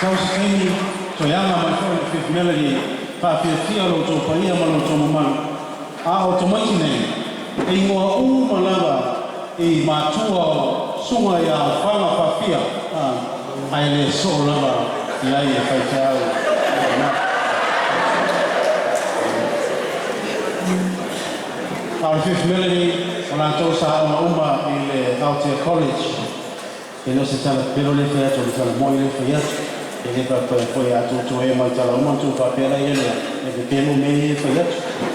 Kauseni toyanga mafoni Fifth Melody papia lo topaia malo tomomano a otomaitine e ngoa malava e matua sunga ya fanga papia ai le so lava ia ia faitau our Fifth Melody ona tosa uma ile Altea College e no se tala pero le fea to tala mo ile fea ele foi a tudo é mais tala uma tu papel ele e temo me fea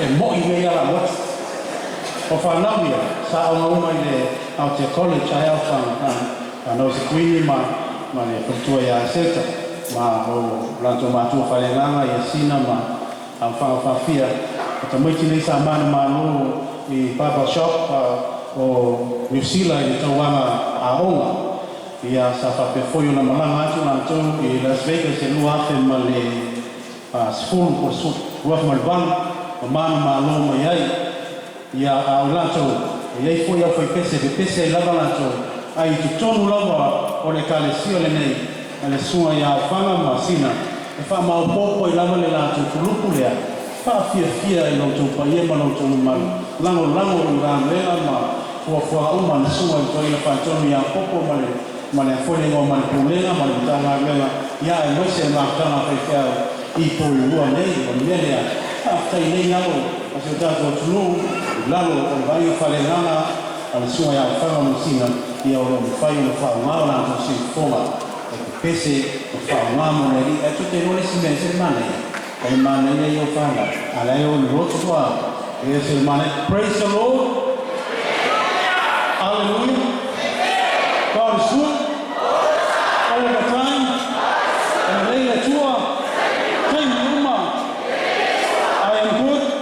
e mo ile ala mo o fa navia sa uma ile Altea College ai alfa no se quindi ma ne tu ya seta ma o lanto ma tu fa le langa e sina ma fa fia também tinha essa mano e Papa Shop o New Zealand e Tawanga a Onga e a Safa foi uma malanga atu na tu e Las Vegas e no afe male school por su rua malvan o mano malo mai e a Orlando e aí foi pese lava lanto aí tu tonu lava o le calesio le nei ale sua ia fanga masina e fa mau popo e lava le lanto kulupulea fia e non tu paie ma non tu mal lango ngame ma fua uma sua to ile pantoni ya popo male fole ngo mal pulenga mal tanga ngela ya e mose na tanga fea I po lua nei o mele ya afta ile ngalo aso tato tunu lango o vai fale nana al sua ya fanga musina ia o fai no fa mal na to si fola e pese o fa mamo nei e tutte non si mese mane el mane yo fanga ala yo rotwa es el mane praise the Lord hallelujah God is good all the time and leila tua time yuma I am good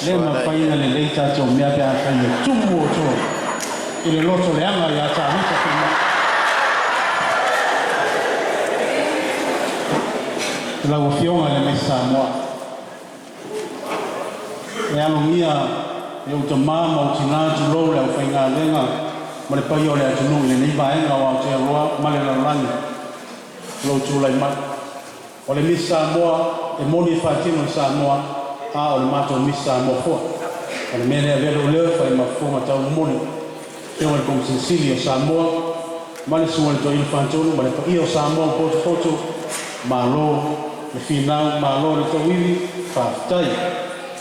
lema faina le leita to mea pia kanya tumu to ile loto le anga ya tahuta kuma la gofionga le mesa moa e alongia e o te mama o tina tu lo le o whainga lenga ma le pai o le atunu le ni vaenga o Aotearoa ma le lalani lo tu lai mai o le Miss Samoa e moni whaatino le Samoa a o le mato Miss Samoa fua o le mene a lero leo whai ma fua tau moni te o le kong Cecilia Samoa ma le sua le to il fantonu ma le pai o Samoa foto ma lo le finau ma lo le tawili whaatai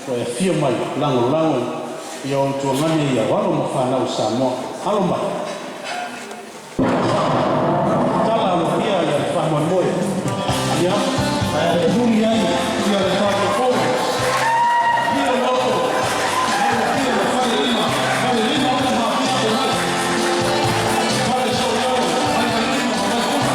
o e fia mai lango ia o tuangani ia walo ma whanau Samoa halo mai tala alo ia ia le whamoe moe ia e huli ai ia le whamoe moe ia loko ia le whale lima o le mapia te mai whale so iau whale lima o le kuma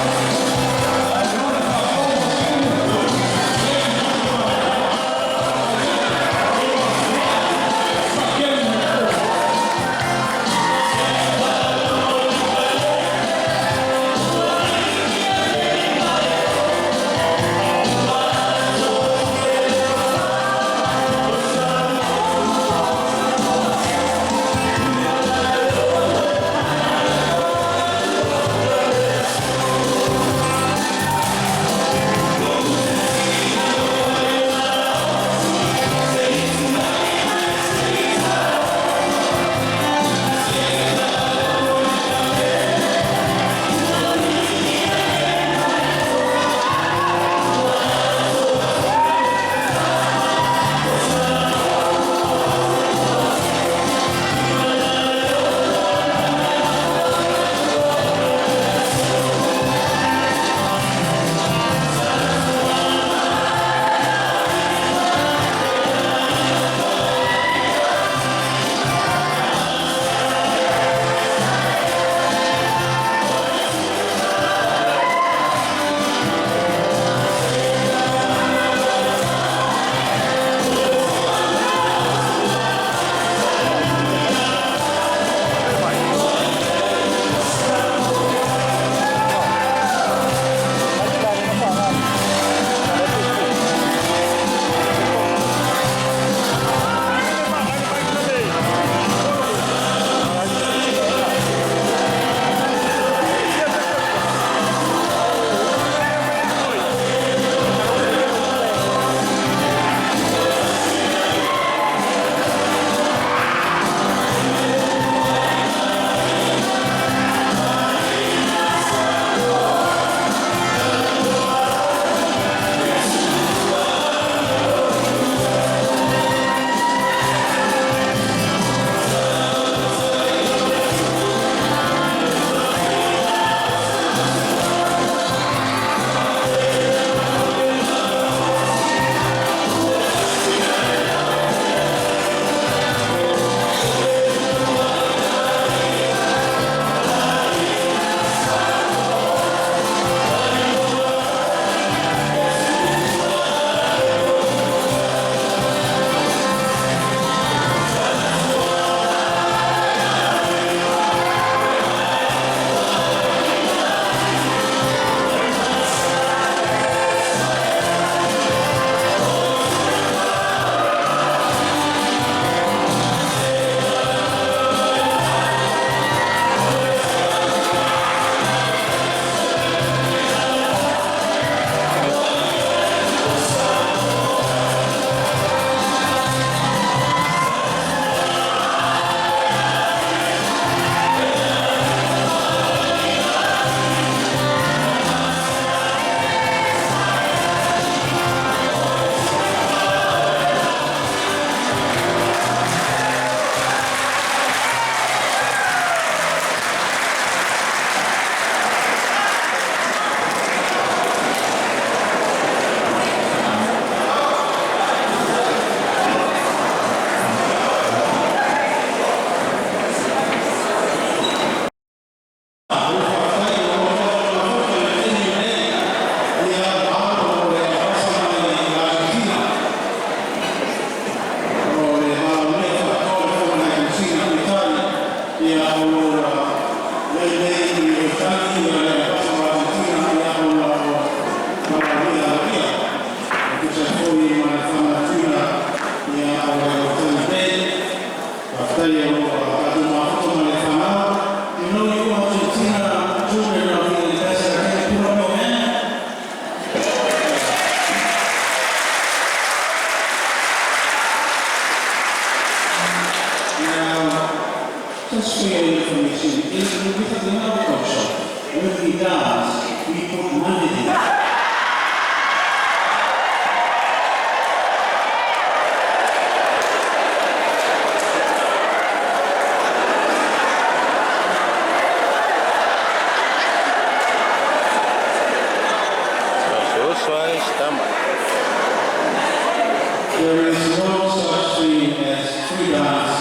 There is no such thing as free dance,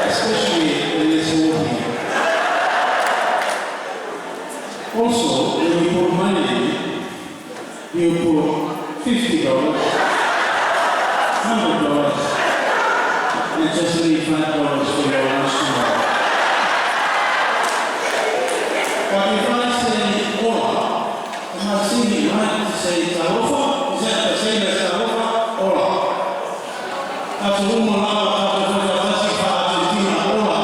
especially in this movie. Also, when you put money, you put $50, $100, and just leave $5 for your lunch tomorrow. But if I say Ola, am I singing right to say Tahofa? Is that the same as Tahofa? Ola. That's a woman after the Argentina. Ola.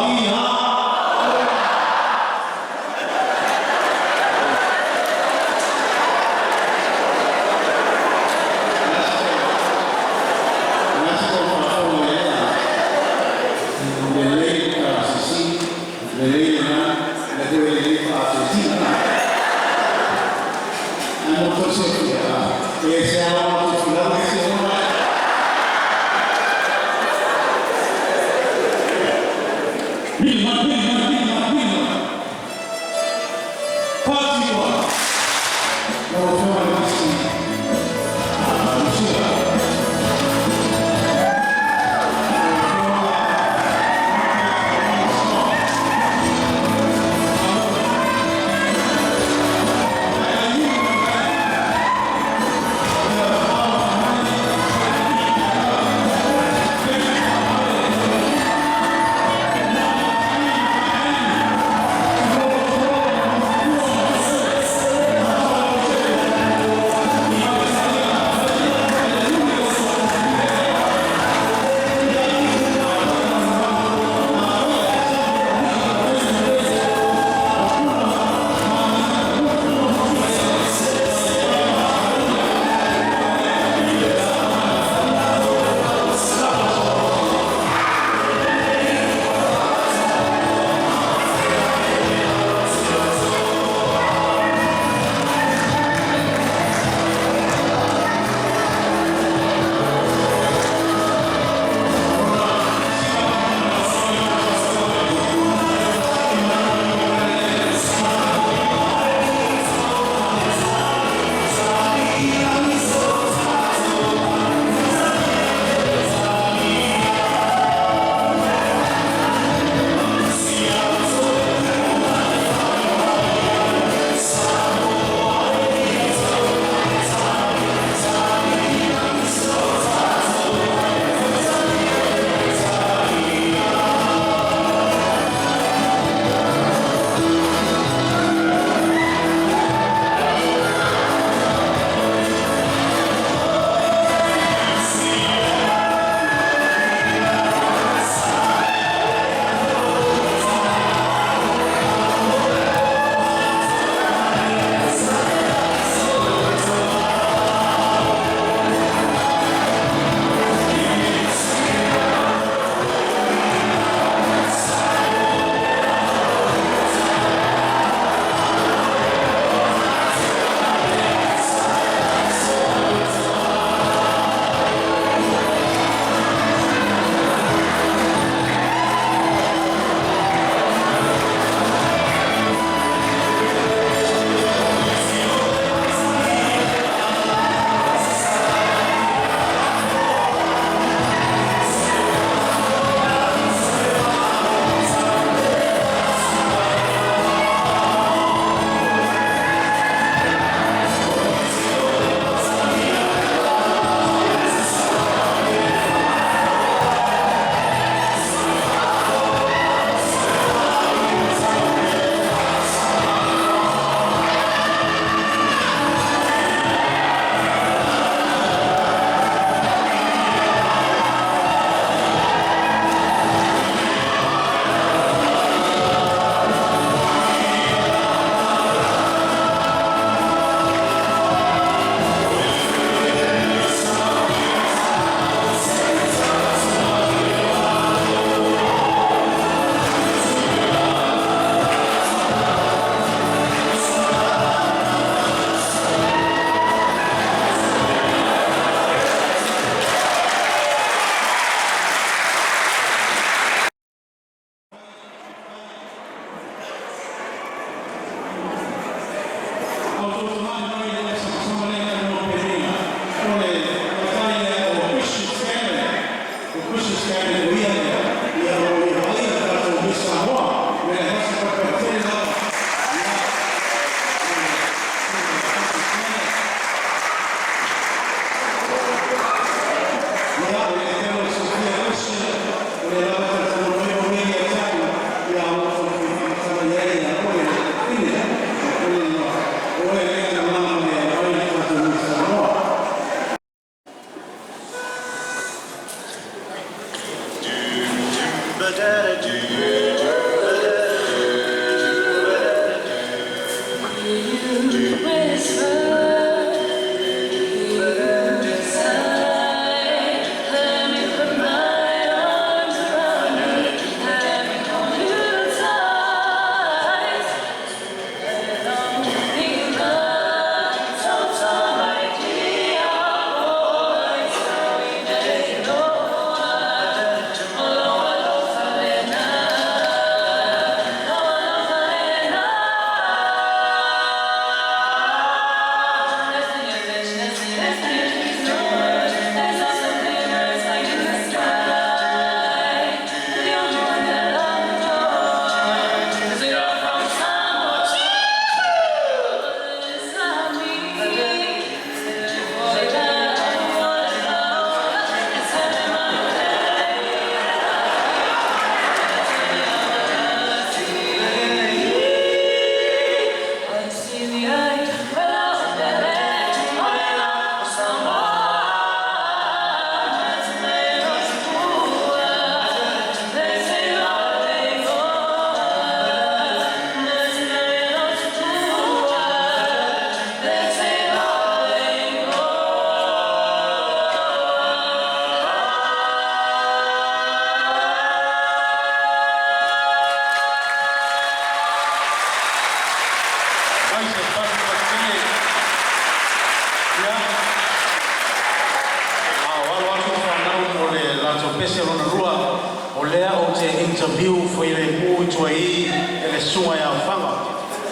interview foi le muito aí ele sua ya fama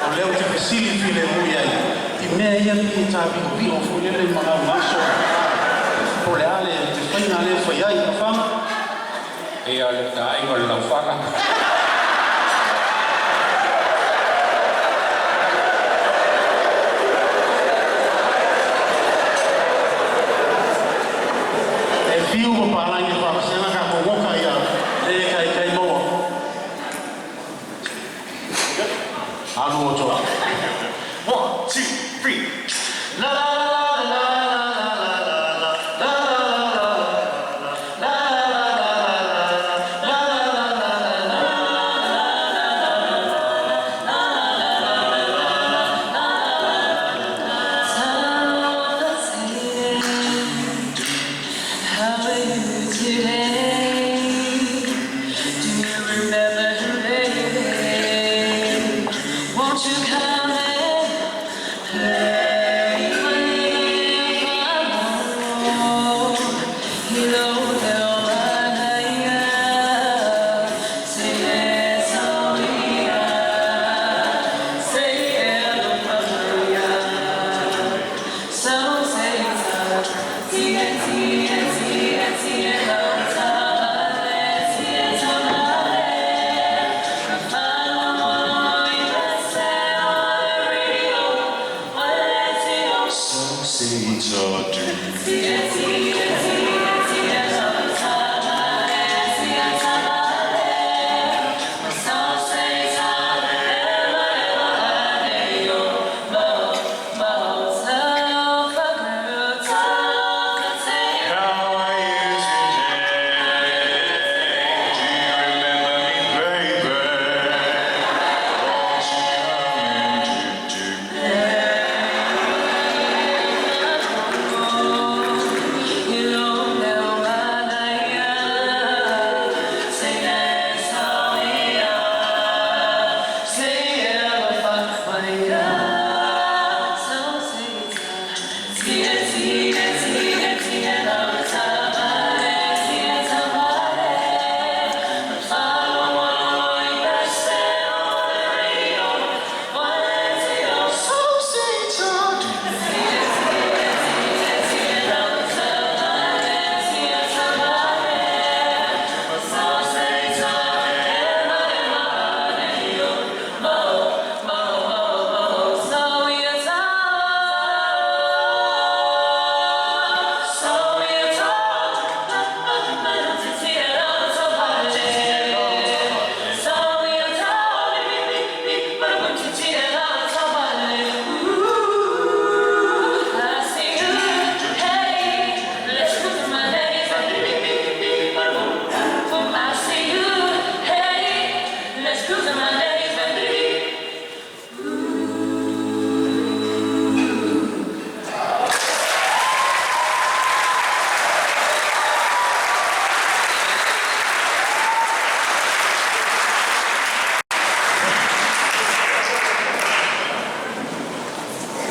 o leo te facility le muito aí e meia que tá vivo foi le mana maso por ale te fina le foi aí fama e ale tá igual la fama e viu o palanque para cena ka ko boca ya le kai mo Anu coba. 1, 2, 3. La la la la la la la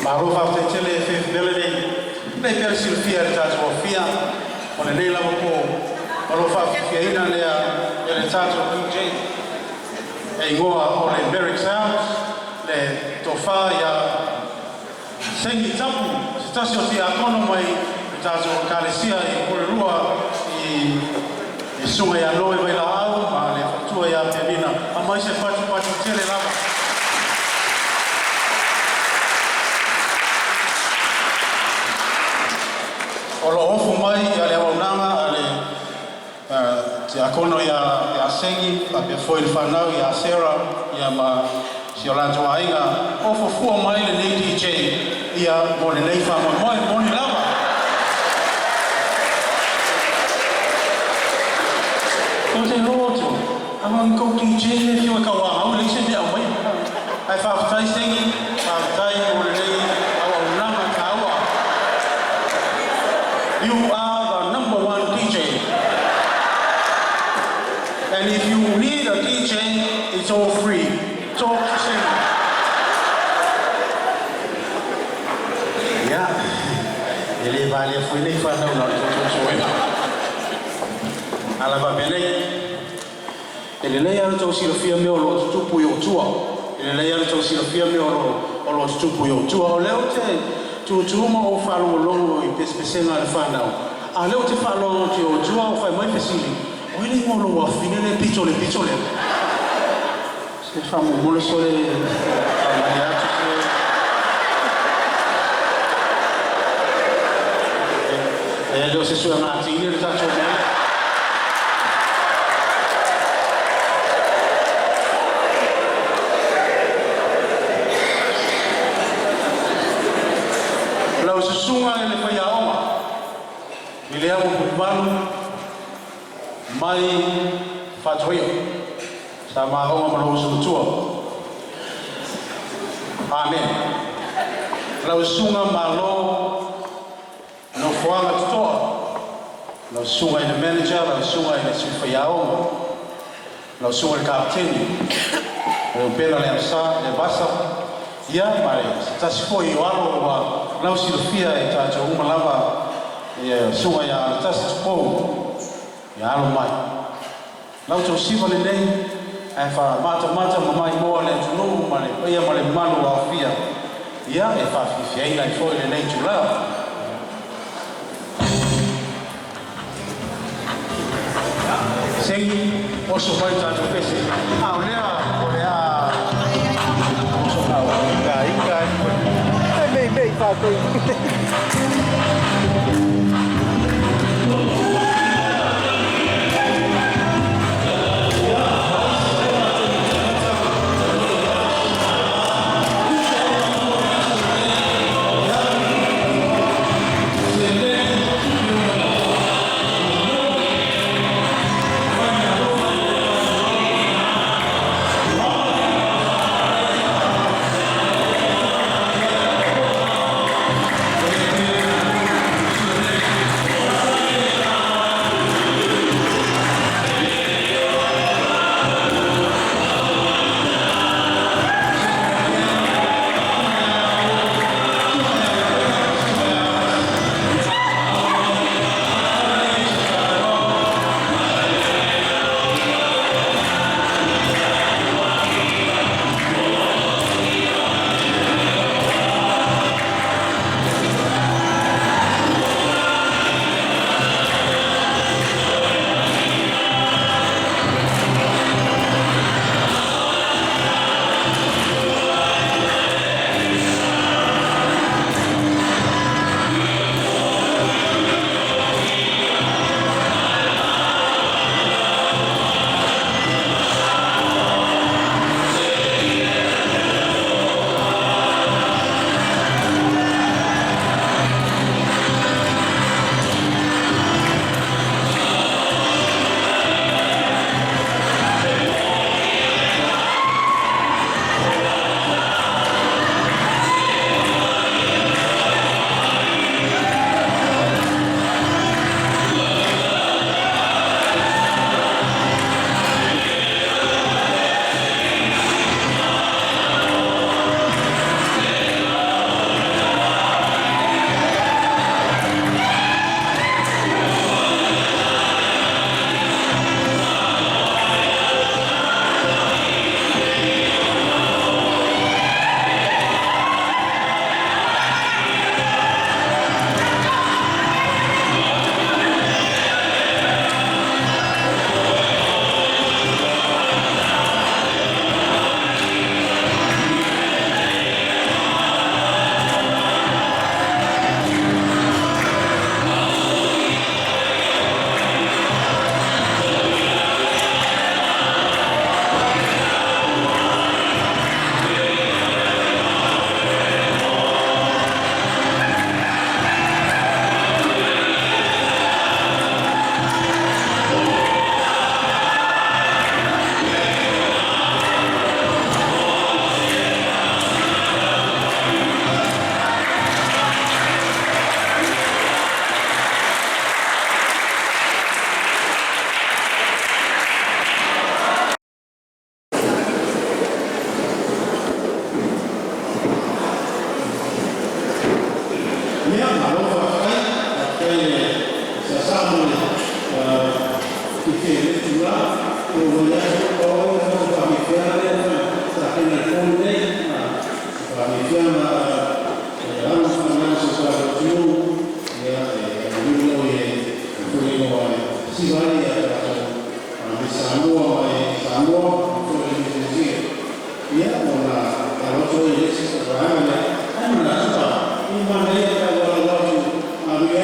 Maarufu after tele Faith Melody, na pia silfia tatu wafia, wanaendelea hapo. Maarufu after ina ile tatu DJ. Ingoa ole Merrick Sounds, le tofa ya sengi tapu, stasio tia kono mai tatu kalesia ikulua i sunga ya loe vai la au, ma le fatua ya pianina, ama ise patu tele lava. Olo hofu mai ale waunanga ale te akono ya sengi pa foi il fanau ya Sarah ya ma Siolanta Wainga ofo fu mai le DJ ia mole nei fa moi moni lava o te roto among go DJ if you ka wa au le se dia mai ai fa tai sengi fa tai mole nei waunanga kawa. You are the #1 DJ. And if you need a DJ, it's all free. Talk to him. vale foi nei fa na na to ala ba bele ele le ya to si lo fia me o lo tu pu yo tua ele le ya to si lo fia me o lo tu pu yo tua o le o te tu mo o fa lo lo i pese na le fa na a le o te fa lo ti o tua o fa mai pesili o ele mo lo wa fine le piccole se fa mo le sole lo se su una tini le faccio bene lo se sunga le fai a oma mi le amo pubano mai faccio io sama oma lo su tuo amen lo sunga malo no fuanga tutoa lo sunga il manager lo sunga il sufaiao lo sunga il captain lo pena le sa le basa ia mare sta si foi o alo wa lo si fia e ta jo uma lava e sunga ya ta si po ya alo mai lo to si vale nei e fa mata mai mo le tunu male ia male manu wa fia ia e fa fia ina i foi le nei tula sei posso fare tanto questo olea so bravo dai bem fatto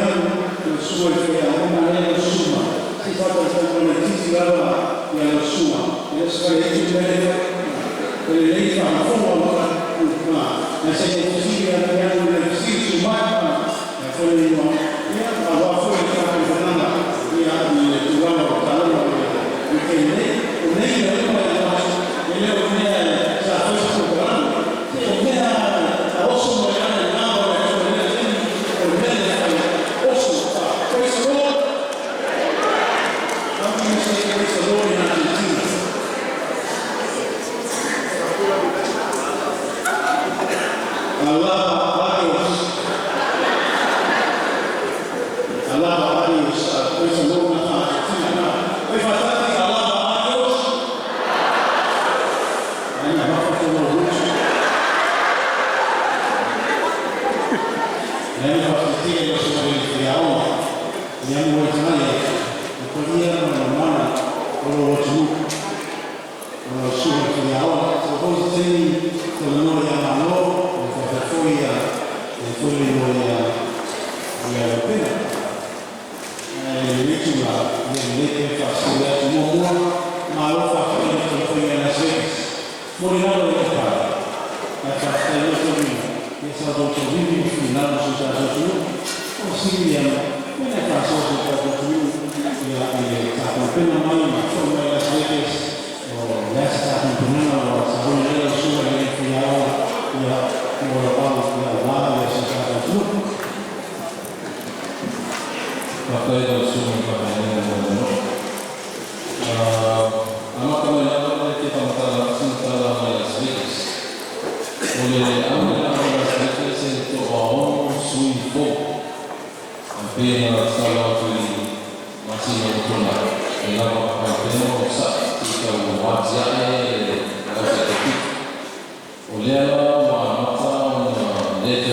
yangu Yosua ilifanya maneno Yosua sipata kwa tisi lava ya Yosua Yosua yetu ile ile mfumo wa na sasa hivi yangu na sisi mama na kwa hiyo ya hawafu kama ndio ya ni tuwana wa talama wikende unaenda kama ile ile za Facebook ndio also mwana nao na also praise the Lord. How can you say praise the Lord in Argentina? Allah adios. Praise the Lord in Argentina. If I say Allah adios, I'm not going to lose. Nella partita che sono venuti a Roma, abbiamo voluto mai accogliere una mano con lo giù, con lo suo che a Roma, suppose they con noi a loro, e poi noi a appena. L'ultima, vedete fa studiare un uomo, ma lo fa poi nella sera. Morirà dove fare, la fatta è è stato così finale su stato su consigliamo non è caso che stato su la appena mai ma come la sede o la stata appena la sapore la sua che finale ya la la stato su Pakai dan semua pakai anak kami yang kita makan sementara Las Vegas. Oleh anak Las Vegas itu orang suipo, hampir salah tu masih berjalan. Kalau apa sak kita wajah wajah itu. Oleh anak lepas itu orang, lepas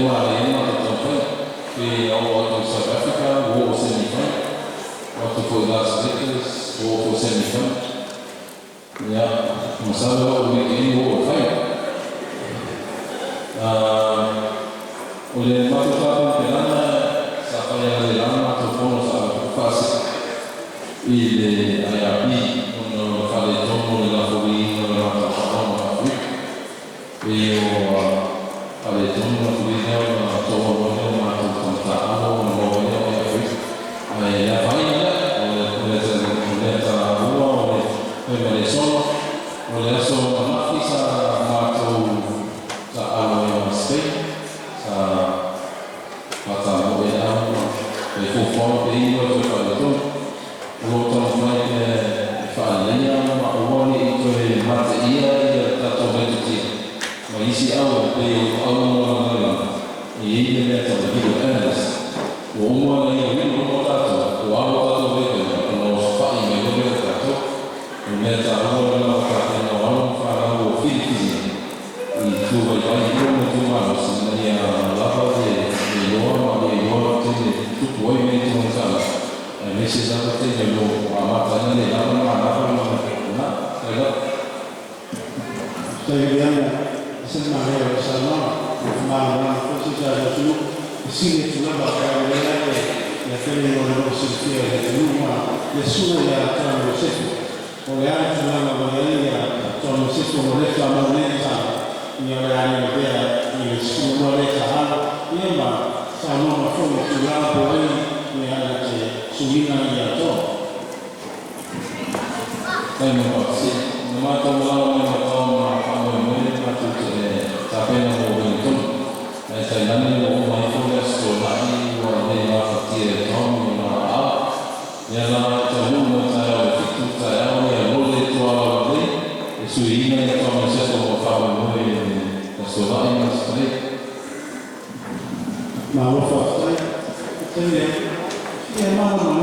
mana في أول South Africa وهو سيميفاينل وقت في لاس فيغاس وهو سيميفاينل يا مسابقة ويجي هو فاينل ولما تقابل بلنا سافر لنا تكون فاسد إلى أيابي من فالتون من الأفريقي من الأفريقي ويو فالتون من الأفريقي من la famiglia voleva uomo per sono voleva solo una fissa mato sa allo Spain sa fatta voleva e fu fuori per il fatto lo fa legna ma vuole che materia tanto veduti ma isi au per au e ele è stato Ernest uomo e io ho dato uomo vedo non fa in meno dato in mezzo a uomo che non fa lavoro fisico il tuo come tu ma si la lavare e uomo che tu puoi mettere un sala e invece da te lo amata nelle lavare ma stai vedendo sembrare ma forse già tu sì sulla base la fede non lo sentire nessuno gli ha fatto lo stesso o le altre la voglia sono lo stesso modello a moneta io le anni per il suo modello io ma sono fuori sulla poi le altre sulla via to sì non ma come sapendo che sai l'anno come adesso mai vorrei partire con una nella giornata sarà tutta la volle trovare e su email come se lo fare noi questo va in street ma lo fa e ma non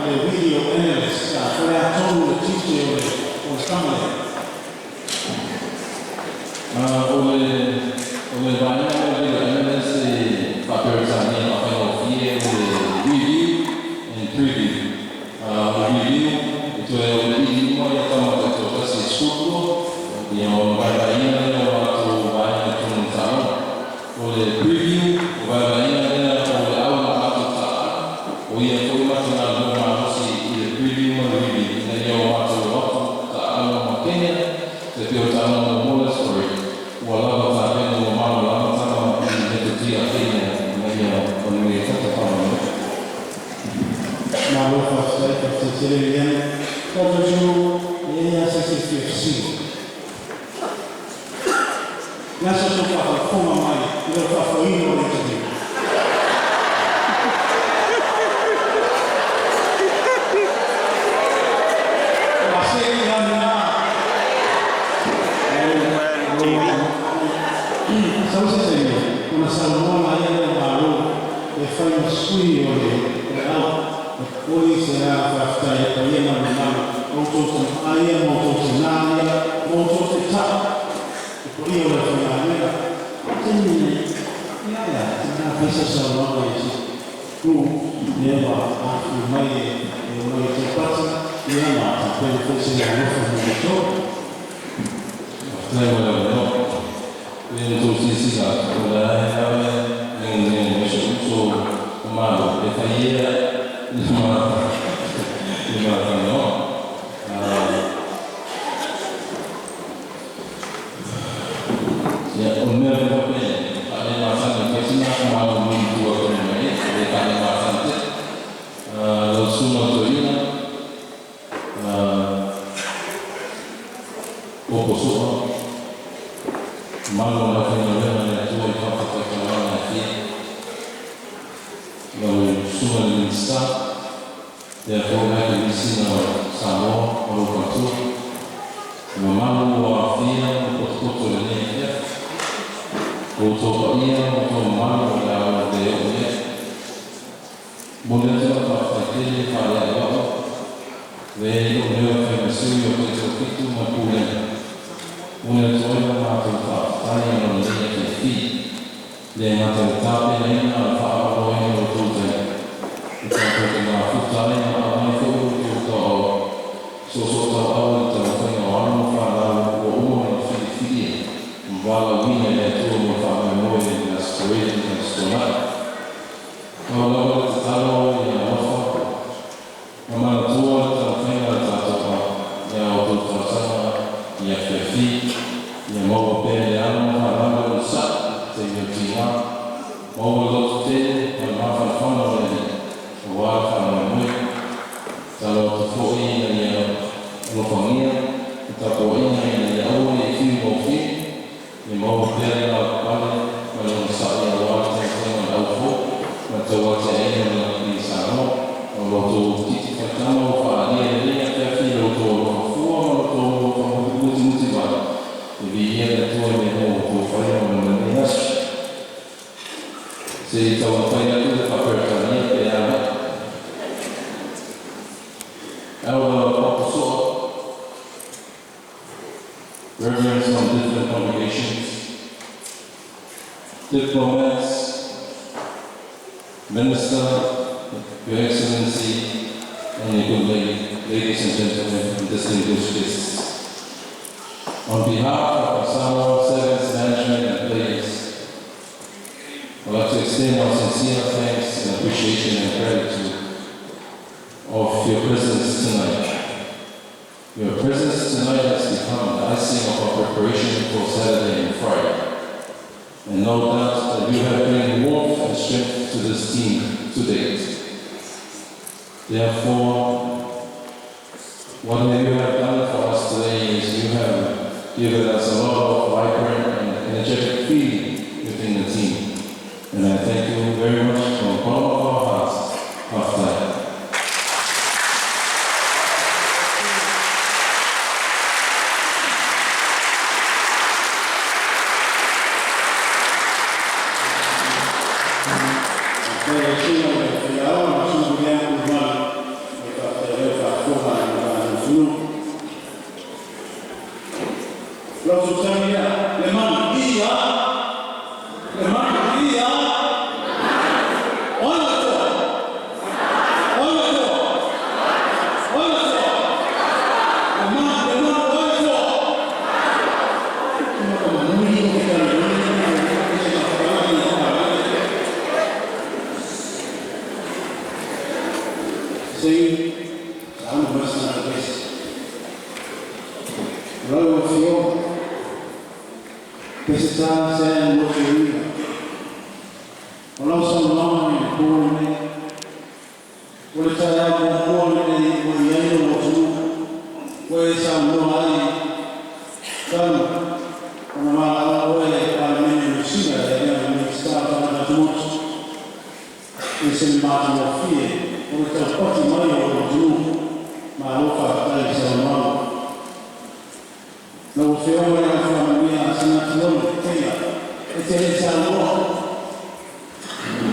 le video analyst per attorno al titolo o stamane come vanno le papersani a fare review and preview review itu review mau ya kamu tak kasih suku yang banyak ini waktu banyak pun tahu oleh preview, vai ainda o aula mata o ia foi uma final do Marosi e preview uma review e aí o mata o outro tá aula Kenya se deu tá no Mola Story o aula tá vendo o mal lá tá no dia Kenya e o me tá falando na rua faz ser todo jogo ele é assim nessa sua fala como mãe eu faço isso no dia una salmona in baro e fai uno squillo poi sarà fatta e togliamo la mano molto aria molto senaria molto tutta e poi io la famiglia questa salmona tu andiamo a filmare e noi ti passa e amata per forse la nostra famiglia untuk sisi lah, mulai yang masuk malu, saya lima tahun. Ya umur berapa ni? Ada masa ni kita malu dua tahun ni, ada masa ni. Lalu semua tu ini, fokus malu la fenomena nella tua riporta questa nuova fine lo suo all'insta della forma che vicino Samo o Quanto ma malu a fine tutto le niente tutto via tutto malu la de buona giornata fratelli fare a loro vedo mio fermesio che tutto ma pure una giornata ma tanya non è che le maternità e la fa poi non tutte perché la futtare ma non tutto sotto a telefono hanno fatto uno figli vale mine e tu non fa noi la storia di storia non lo talo e la fa ma la tua telefono la tua ya tutto sana ya figli ya mau bene hanno parlato di sa se io ti mau lo te ma fa fanno le wa fanno noi salo fuori e lo famiglia ta poi e lavori fi e mau bene la quale ma non sa la wa te sono al fu ma to te e non sa no lo tu ti facciamo fare le che filo to fu lo to motivare viene tu e fare un messo se tu fai la tua per niente allora posso reverends from different congregations diplomats minister your excellency and your good ladies and gentlemen distinguished guests. On behalf of Samoa Sevens Management and players, I'd like to extend our sincere thanks and appreciation and gratitude of your presence tonight. Your presence tonight has become the icing of our preparation for Saturday and Friday. And no doubt that you have bring warmth and strength to this team to date. Therefore, what you have done for us today is you have given us a lot of vibrant and energetic feeling within the team. And I thank you very much from the bottom of our hearts after that. Pesita saya mungkin. Kalau semua ni boleh, boleh saya boleh boleh yang itu, boleh semua ni kan. Nama boleh kalau ni mesti ada yang mesti ada semua. Esse máximo fie, o transporte maior do maluco atrás de seu nome. Não foi uma família assinatura que tinha. Esse é esse amor.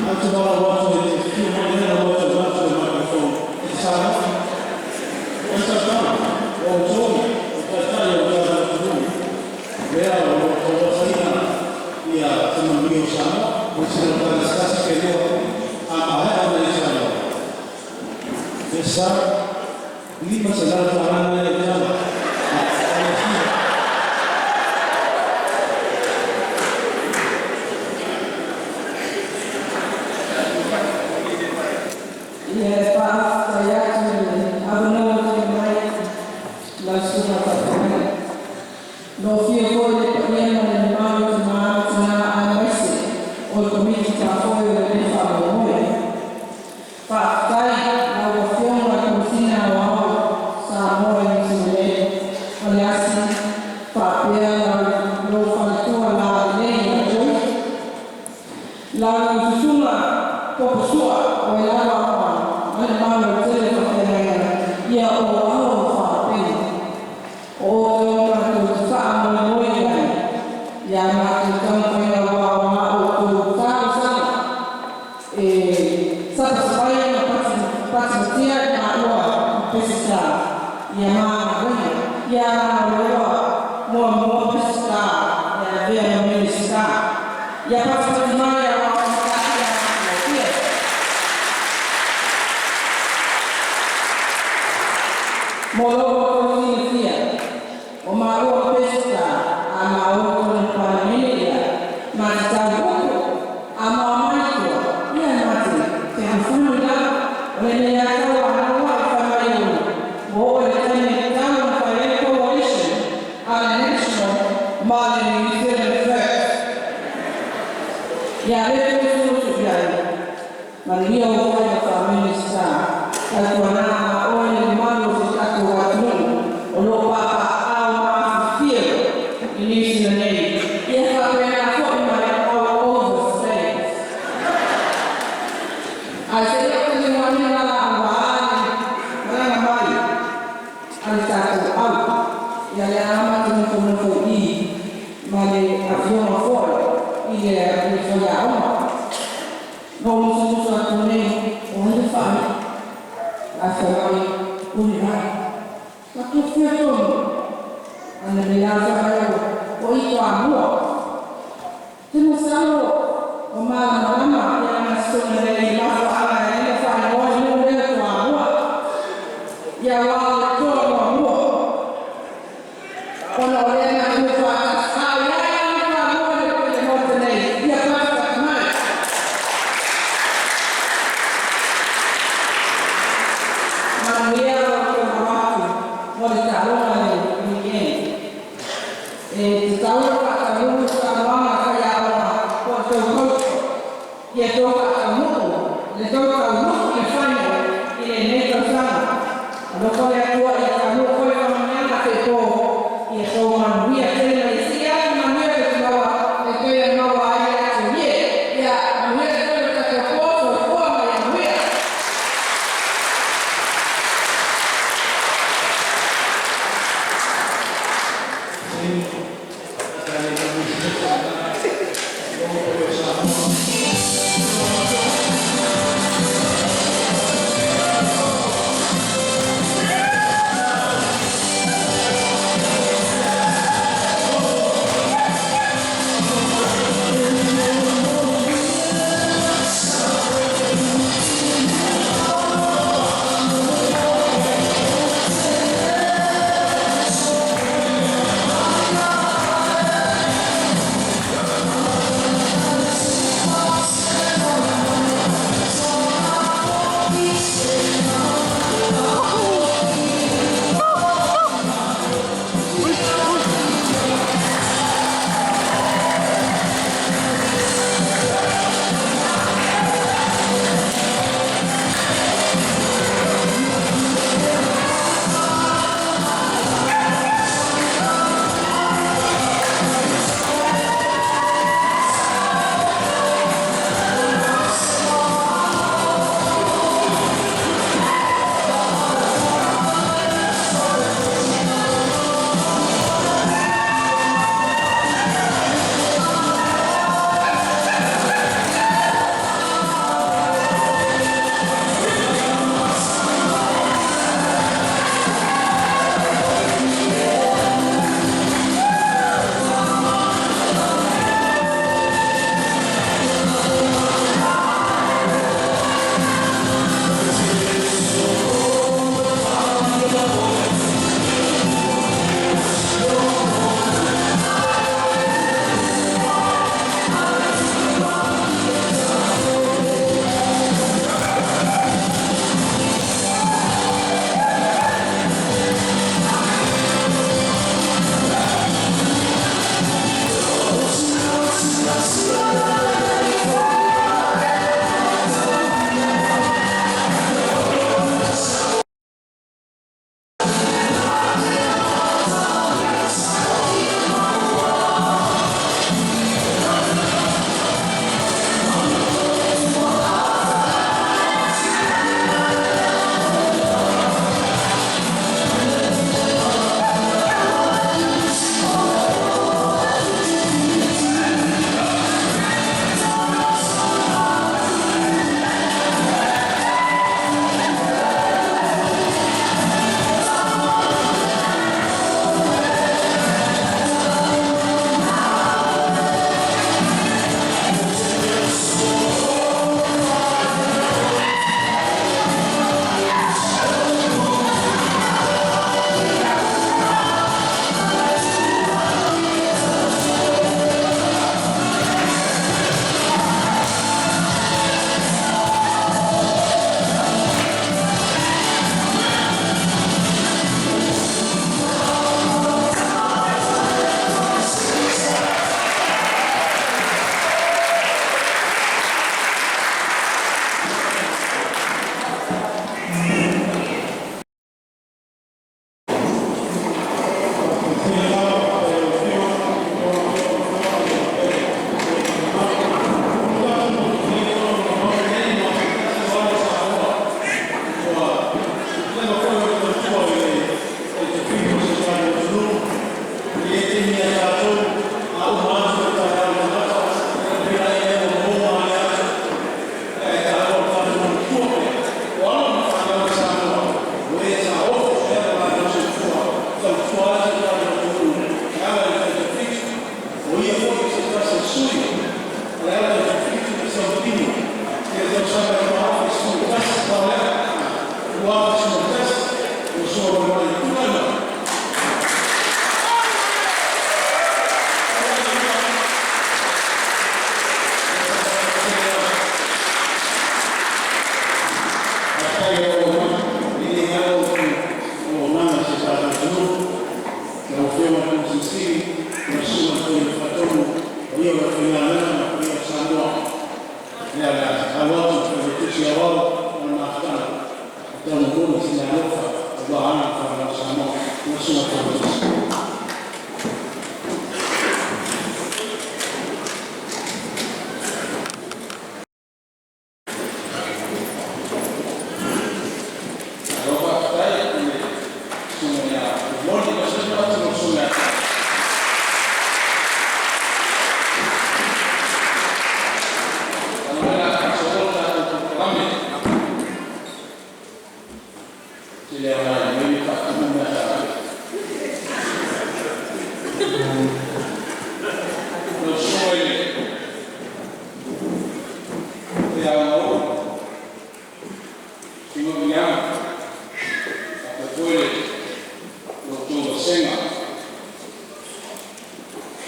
Antes da hora de que o mulher não pode dar o microfone. Esse amor. Esse amor. O jogo, o trabalho, o trabalho. Veja o saída e a família o chama. O senhor da escassa que deu. Besar, ini masalah orang yang jalan. Ya Pak, saya abang baik, langsung apa pun. Novio boleh pergi mana mana mana masih, untuk mesti pakai lebih faham. Pak, saya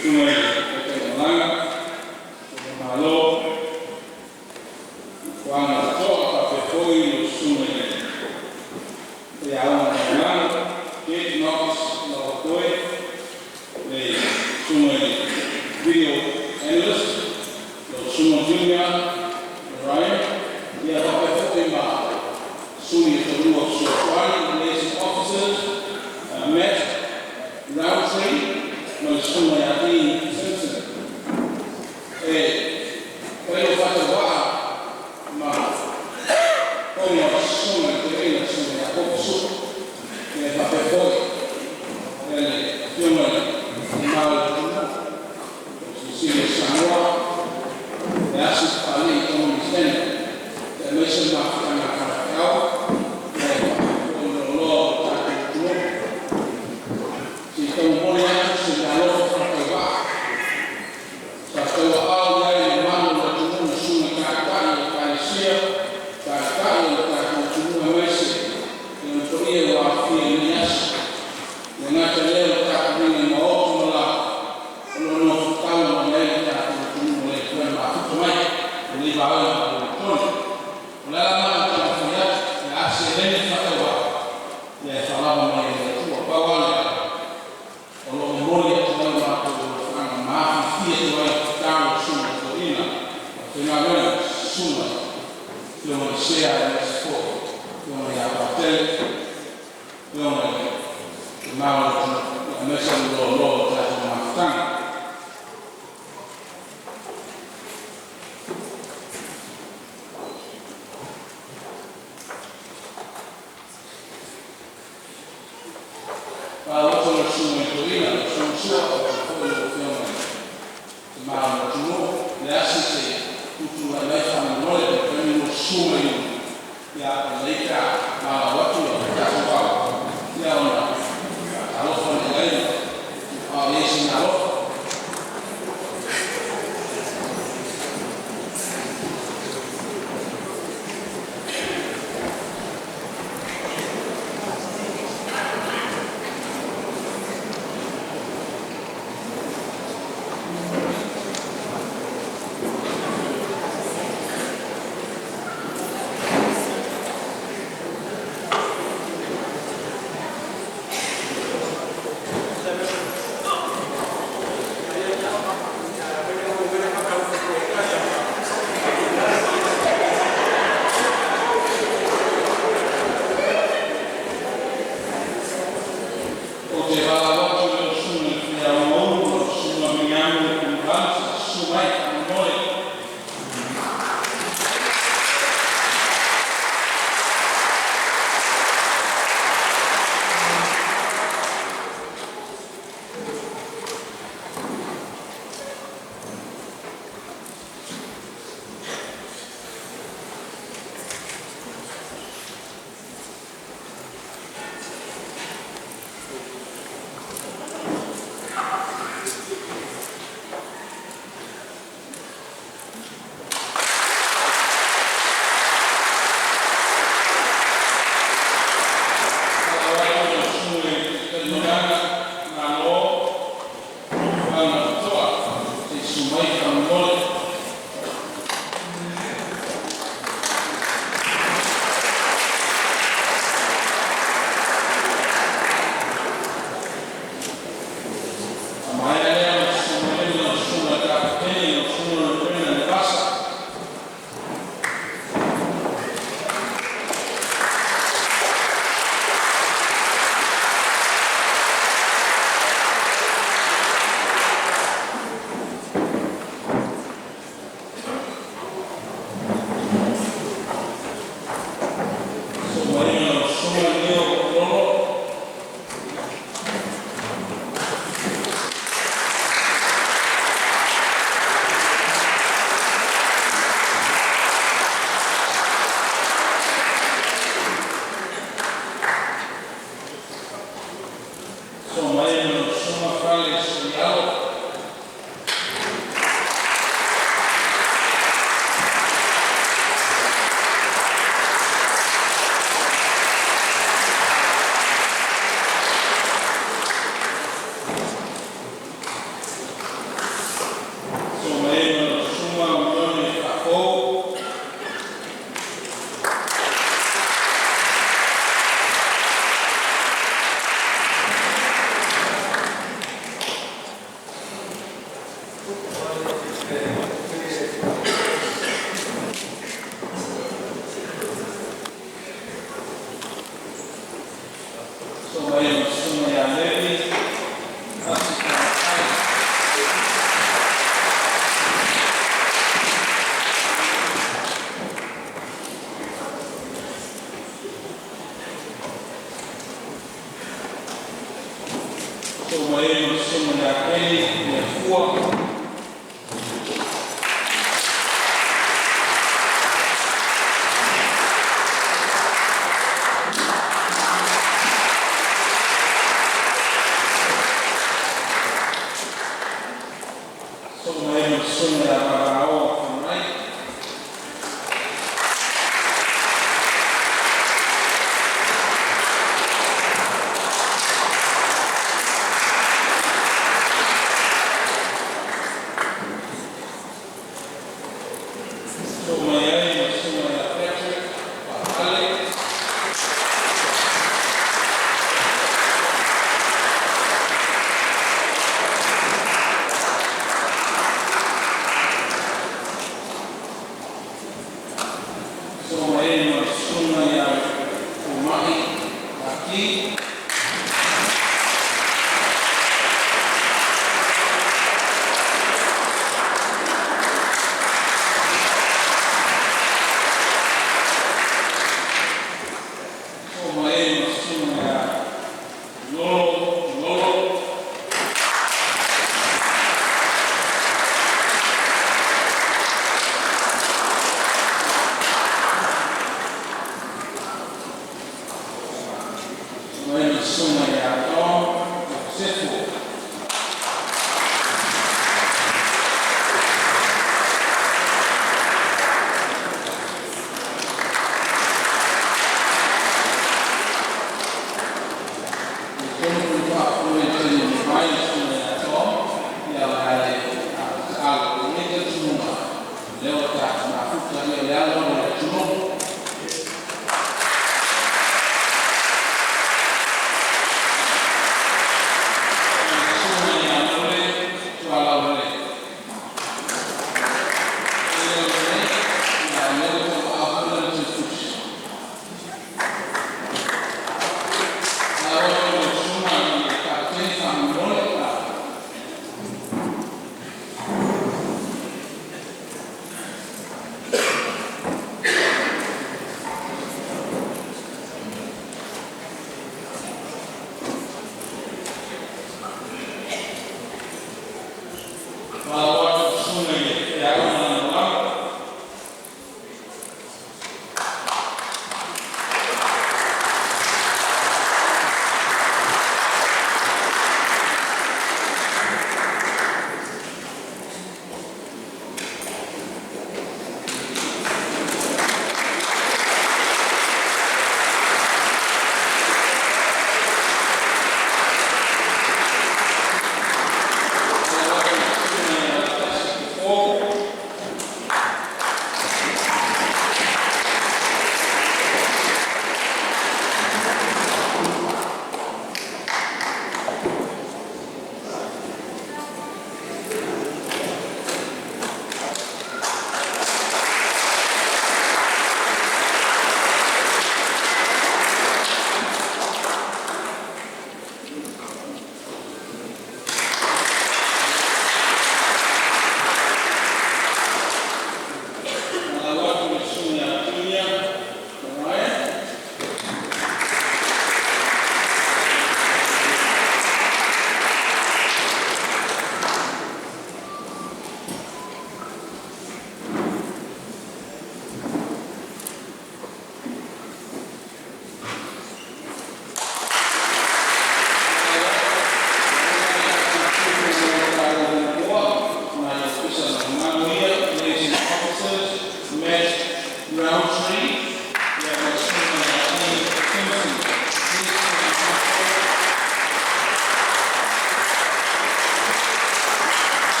Sungai Ketemulangan, Malo, Wana Toa Kapekoi, Sungai Teawan Ketemulangan, Kate Knox, Lawakoi, the Sungai Video Analyst, Sungai Junior, Ryan, the Kapekoi Ma, Sungai Kedua Sukwani, Liaison Officers, Met, Roundtree, Sungai Ati Simpson. Kalau pada wah, mah, kalau sungai terkena sungai apa busuk, dia pakai boy, dan sungai mal, sini semua, ya sekali komunisnya, dan macam macam kau, kalau tak tu, si kamu boleh selalu pakai wah, satu awal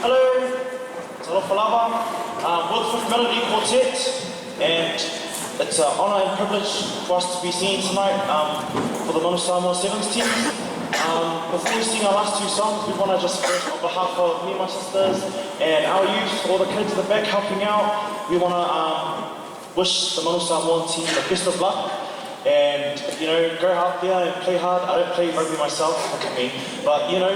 Hello, Salofalava, Woodford Melody Quartet, and it's an honour and privilege for us to be singing tonight for the Manu Samoa Sevens team. Before we sing our last two songs, we want to just first, on behalf of me and my sisters and our youth, all the kids in the back helping out, we want to wish the Manu Samoa team the best of luck. And, you know, go out there and play hard. I don't play rugby myself, look at me, but, you know,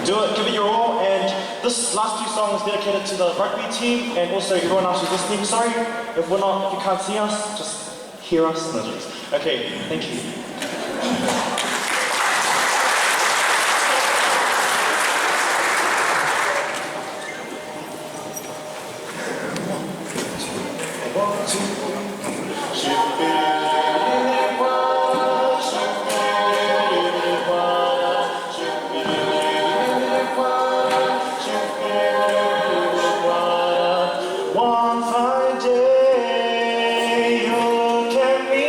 do it, give it your all. And this last two songs is dedicated to the rugby team and also everyone else who's listening. Sorry if you can't see us, just hear us. Okay, thank you. One fine day you'll get me.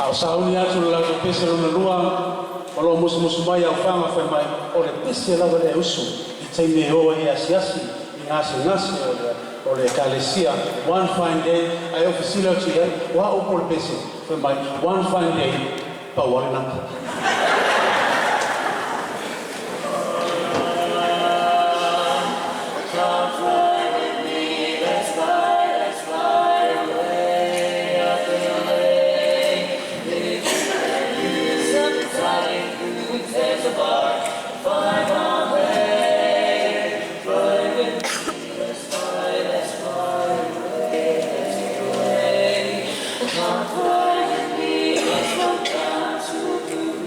Au sauni atu la ko pese lo lua o lo musu mai au fanga fa mai o le pese la le usu I taime o e asiasi I ngase o le kalesia one fine day ai ofisila tu ia wa o por pese fa mai one fine day pa wana Let's fly with me, let's go down to the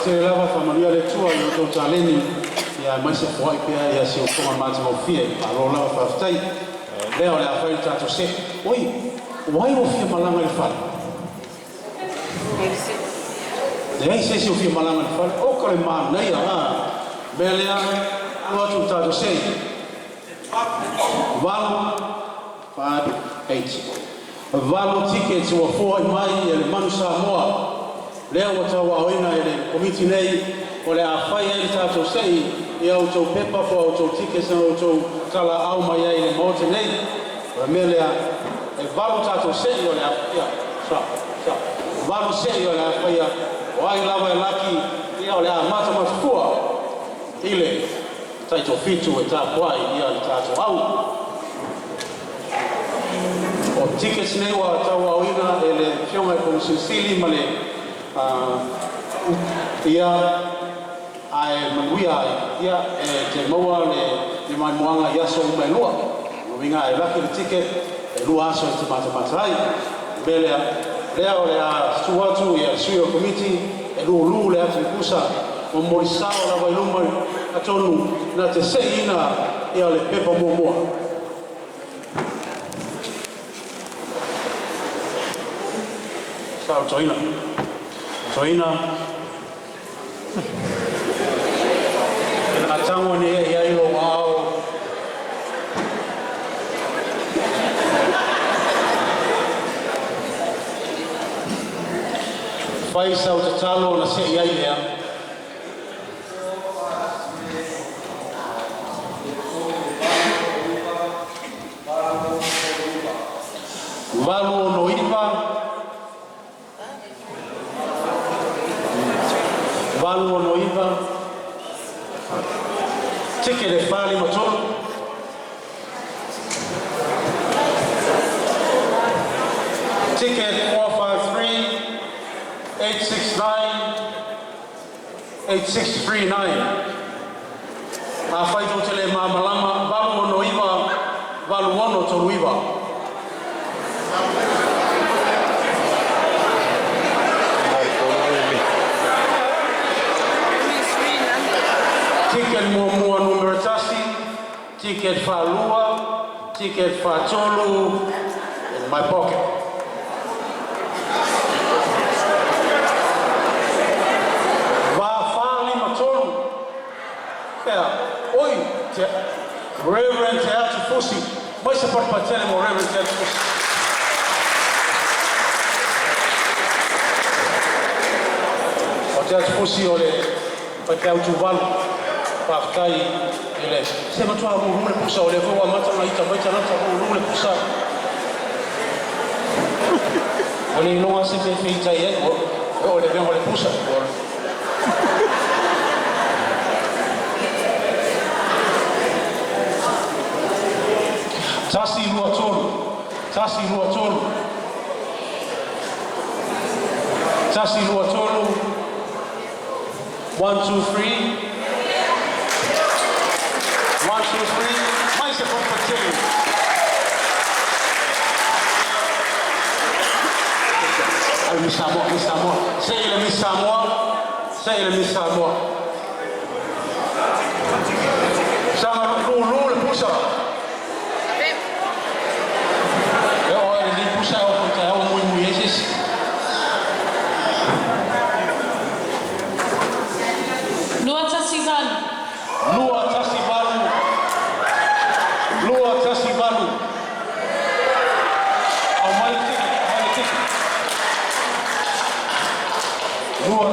te lava fa manuia le tua i to taleni ya mai se foi pe ya se o koma mata o fie a lo lava fa stai le o le afai tato se oi wai o fie malanga le fa Dei se o fie malanga le fa o ko le ma nei a belea o tu tato se Valu 5-8 Valu tickets o foi mai e le manu Samoa Lea o tau aoina e le komiti nei o le awhai e tātou sei i au tau pepa po au tau tikes na au tau tala au mai e le maote nei o mea lea e valu tātou sei o le awhai valu sei o le awhai o ai lava e laki i au le a mata matufua i le taito fitu e tā puai i au tātou au o tikes nei wa tau aoina e le fionga e komisisili ma le ia ai manuia ia te maua le mai moanga ia so mai lua no vinga e laki le ticket e lua aso te mata ai belea lea o le a stuatu ia suio committee e lu le atu kusa o morisao la vai luma atonu na te seina ia le pepa momoa sao Soina na tango ni ia ilo wao fai sa o talo na se ia ia Valu no ipa Valu no iva tike le fali matolo ticket 453 869 8639 a fai to tele malama valu no iva valu ono to iva Ticket mua numero tasi, ticket falua, ticket fatolu in my pocket. Va fali matolu. Yeah, oi, Reverend Teatro Fusi. Mai se pot patele mo Reverend Teatro Fusi. O Teatro Fusi ole patele tu valu. Pakai ele se matua mo le pusa o le vo mata na ita vai tana ta mo le pusa ole no ase pe feita e o le vemo le pusa tasi lua tolu tasi lua tolu 1 2 3 1 2 3 mais se pode fazer ai mi samo sei le sama lu le pusa eu ele pusa o conta o muito esses Lua Tasibalu. Au mai ticket. Lua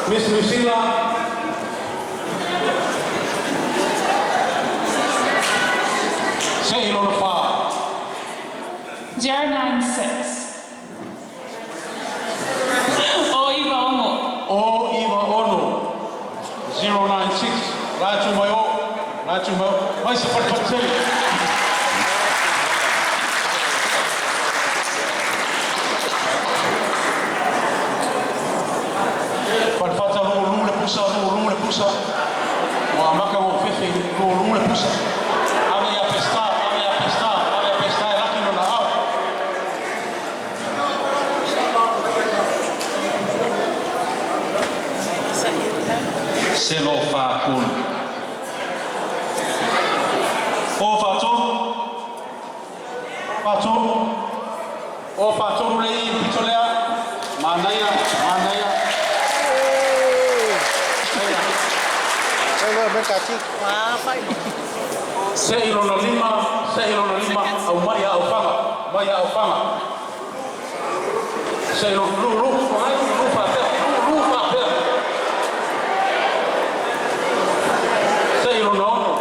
Miss Lucila. Say it on the file. 096. O Iva Ono 096 Ratu Mayo vai se partir Para fazer o lula puxa o amaka o fefe o lula puxa ave a pescar lá que não dá Selo Fakun. O Faton Lei Pitolea, Manaya. Seilona lima, au Maya au Fanga. Seilona lu fa.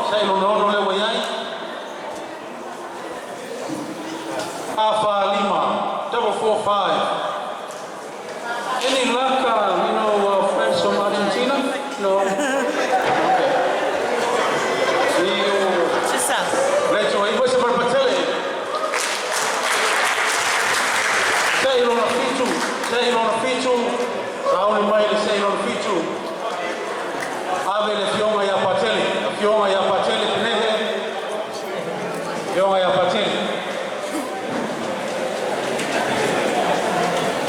Seilona ono le wayai. Alpha Lima, 445. Any luck, friends from Argentina? No. Okay. See you. Later, it was about Patele. Sail on a feature. Sauli Maile sail on a feature. Ave le fionga ya Patele. Pinege. Fionga ya Patele.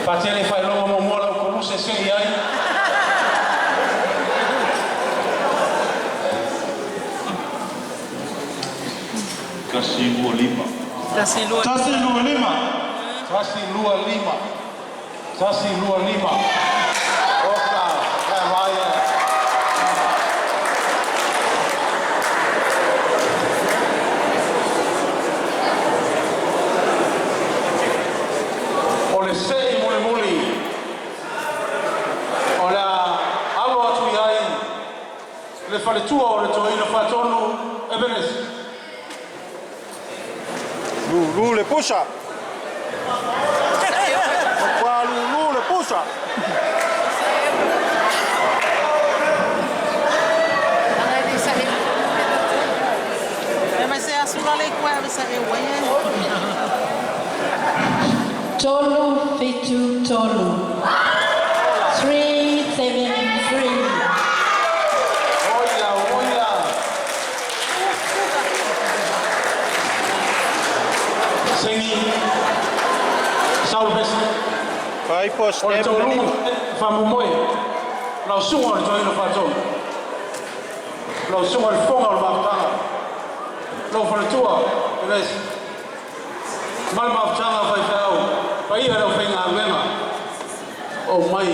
Patele fai longa momola o koruse se iai. Kasi Lua Lima. Oka, Raya. Ole sei muli. Ola alo atu iai. Le fale tua o le toina fatonu Ebenes. Lulu le pusa. Qua Lulu le pusa. Tolu Fitu Tolu. 373. Oila. Sengi. Saul Bessa. Vai post Ole tolu famu moi. Lau sunga le toina faton. Lau sunga le fonga o mafutanga. Lau fale tua. Eles. Mal mafutanga fai fau. Pai ia lau whainga wenga. O mai.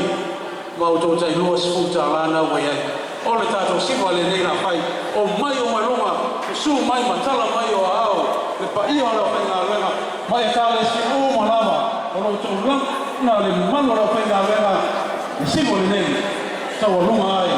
Mau tō tai lua sifuta lana waiai. Ole tātou siwa le nei na whai. O mai o malunga. Su mai matala mai o au. Le pa ia lau whainga wenga. Mai e tāle si o malama. O lau tō lang. Na le mano lau whainga wenga. Le siwa le nei. Tau a lunga ai.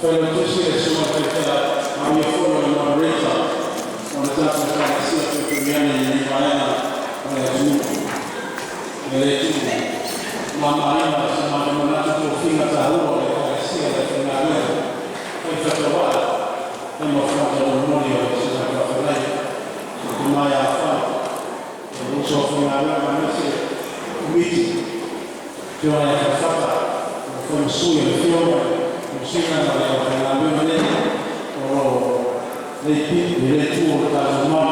Fellow Tuesday, someone picked up, I'm your former moderator on the South African duniani ni maana tu mama ina sema kama tunafika tahuo kwa sia ya tunaelewa kwa sababu kama funzo mmoja wa sisi kwa fulani kama ya fa ndio tunaelewa manasi wiki kwa ya fata kwa msuya kwa msuya na ya tunaelewa nini kwa ile tu tazama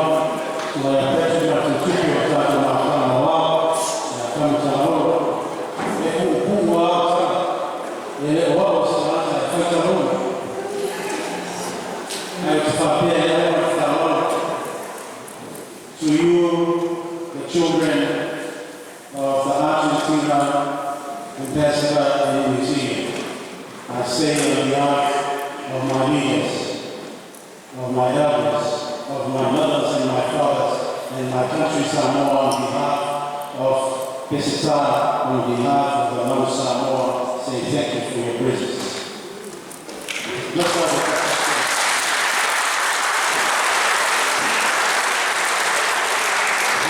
tunayapata na tukipi watatu na kama wao na kama tahuo to you, the children of the Argentina Ambassador and Museum, I say on behalf of my leaders, of my elders, of my mothers and my fathers, and my country Samoa, on behalf of Pesita, on behalf of the Mount Samoa, say thank you for your presence. Let's have a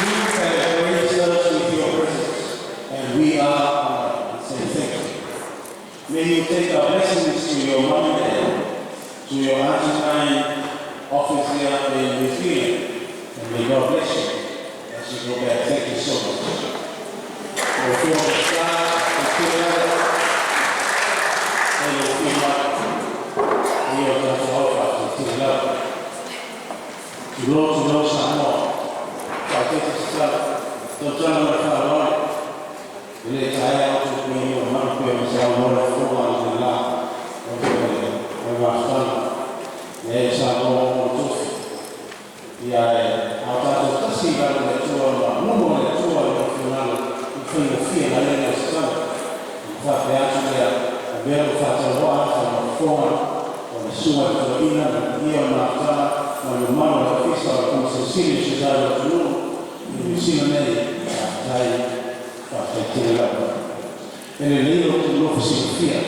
you have graced us with your presence, and we are honored. Say thank you. May you take our blessings to your mom and dad, to your Argentine office here in New Zealand, and may God bless you as you go back. Thank you so much. For the sky, to know Samoa. Tentang berkawan, ini saya untuk menyimak bersama orang tua untuk memastikan yang Samoa untuk ya apa tersi kalau tua umum tua final final yang sekarang fakta yang biar fakta sama form semua terlihat dia melakukan manual official konsensus secara penuh. Vicino a lei, e lei non significa,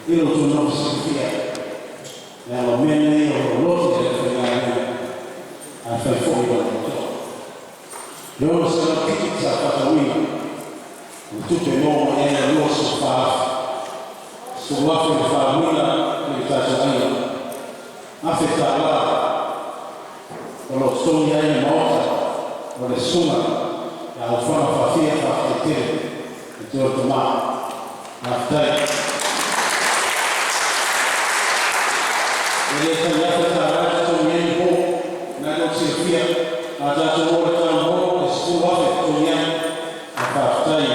io non significa, nella mia io non a fare fuori dal mondo. Io sono pizza fatta qui, tutto il mondo è lo so fa, su quattro fa guida che sta giocando, affettata, con lo sogno in morte. Oleh sungai yang ufana fafia fafitir itu cuma naftai. Ini ternyata cara sungai itu nak sifia ada semua orang sekolah sungai naftai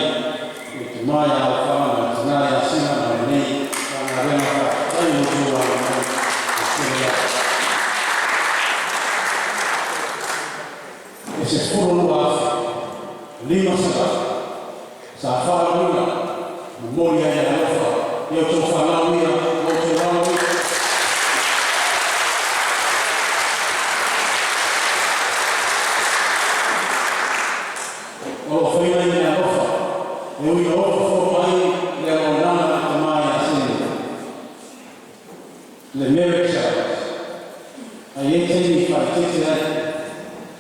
itu maya ufana naftai sina ini karena naftai itu orang ese foro lima sebab safari luna memoria yang ada yang terfalau dia terfalau oh fina ini apa yang foro mai yang orang ramai sini le mereka ayat ini fakirnya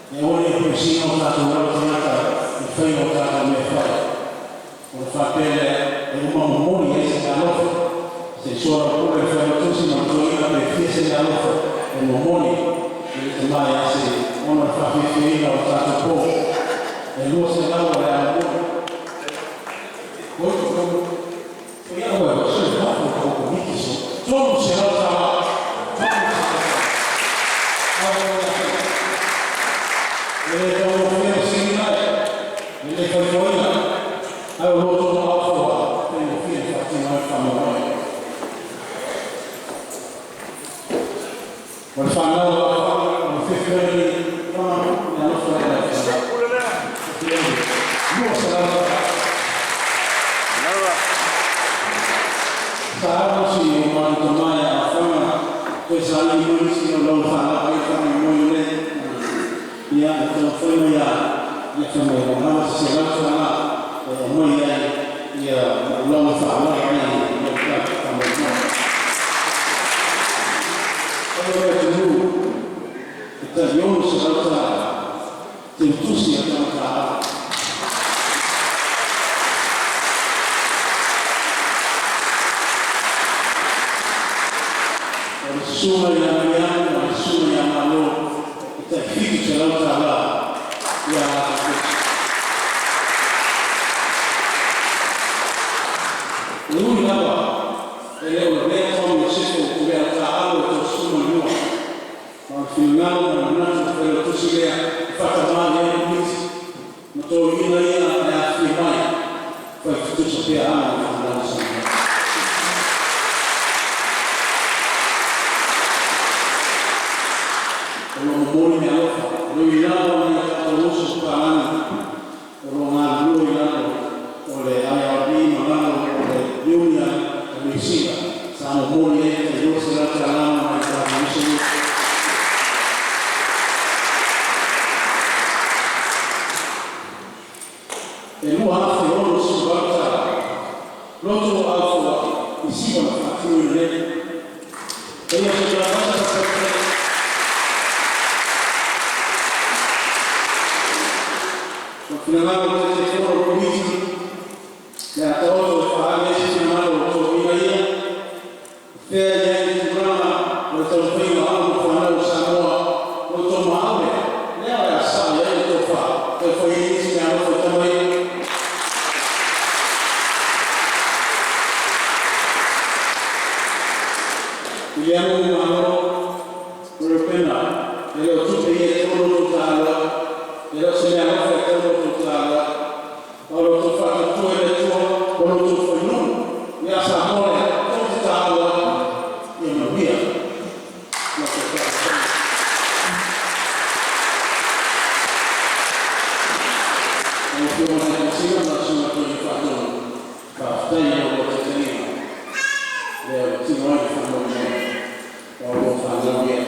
e ogni persino naturale tornata il freno tra me fare per fare un uomo che si all'offre se solo pure fare tutti non torna per chiese all'offre un uomo che mai se uno fa finire o stato poco e lui si lavora a lavoro io avevo solo fatto un po' di questo solo se lo fa Italiano serata tentusi a cantare. Nessuno è ammiano, nessuno è ammalo, e figli c'è l'altra là. Lui là, e lei lo vede come se fosse un altro e nessuno è nuovo. Ma filmando non è quello che si vede, fatta male ai amici, ma tu in lì a filmare, poi tu sappi a non lo sai. Lui mi ha fatto, lui là non ha fatto l'uso su Palani, non ha lui là, o le IRB, ma là o le Union, o le SIGA, stanno buoni e io se la chiamano, ma e lui ha fatto loro si guarda, l'altro ha fatto, i SIGA hanno fatto lui lì, e io se la faccio per Finalmente se sono comici, la cosa fa si chiamano Sofia, se il programma lo sto prima anno quando siamo molto male, ne ha sa lo fa, e poi iniziamo a fare abbiamo un anno europeo, e lo tutti e totale, e lo siamo fatto Kalau tu faham tu ada tu, kalau tu faham, ya sama lah. Kau tahu yang lebih. Kalau tu mana sih masih macam faham, kaftan yang boleh jadi. Dia semua faham dia. Kalau faham dia,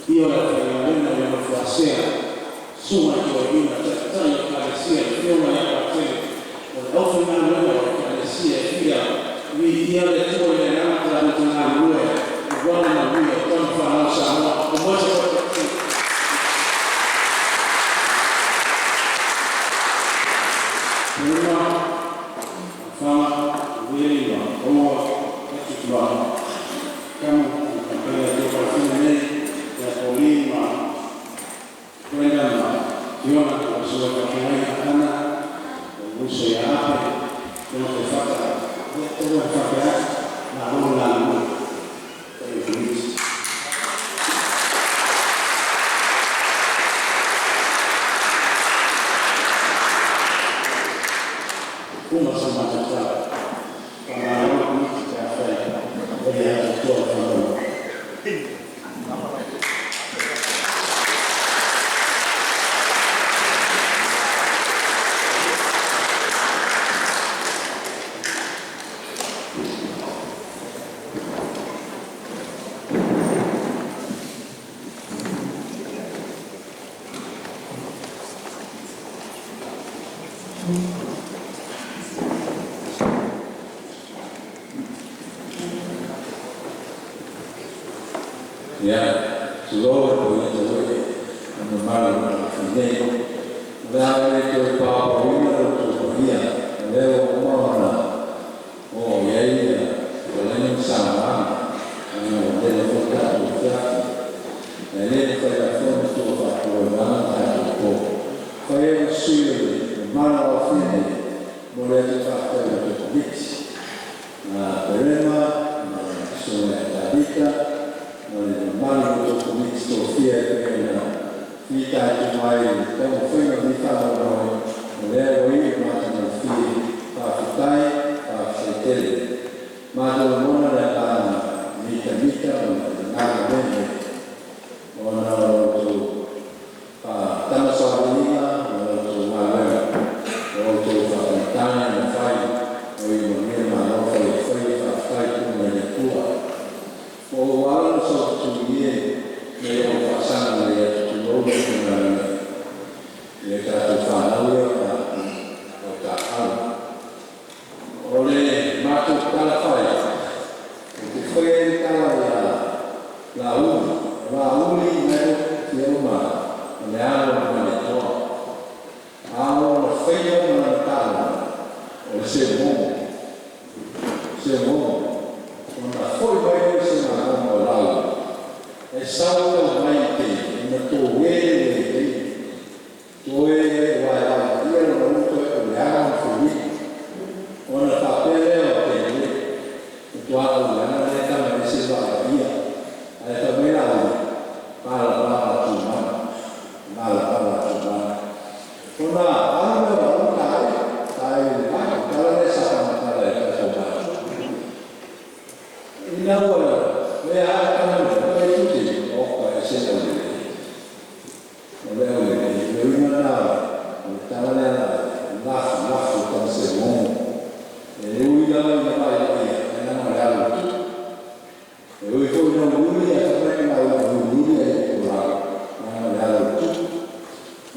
dia orang yang berfaham. Suma che viene a trattare la sia il fiume a partire dopo un anno che sia via via le tue le altre da lui guarda la lui come fa la sa come si fa prima fa via o che ti va come per fine la polima quella Fiona la sua campagna Anna, l'uso e apre, quello che fa la rolla per i turisti. Come si mangia con la rolla che ha fatto e ha tutto a fare. Ya, sudah punya cewek, normal, ini, dah itu apa, ini tu dia, lewat mana, oh ya ini, boleh sama, telefon tak bisa, ini telefon tu apa, mana tak tu, kaya sih, mana ofis, boleh kita telefon bits, nah, terima, sudah tabita. Mano do comisto fiel vita di mai stiamo facendo di fare noi vero io ma non fi fa dai fa settere ma lo non è la vita non bene ono tu fa tanto solina ono tu fa tantana non fai oi non ma non fai come le tua o wala so tu ye me o pasana le tu lo le ka tu fa na le uma le alo ma le toa alo na whaia ma le tala o se mo ona foi mai se na mo lau e sau mai te na to we to e wa ia no to e le alo fui ona ta pele o te to alo le na le ta me se va ia ai ta me la para tu mala ona alo la tai ma kala le sa ta le ta so ba ina ora le a kana le tutti o pa se ta le ina na ta le la ta se mo e lui da la pa ia na na la e lui fo no lui e ta na la lui e la na la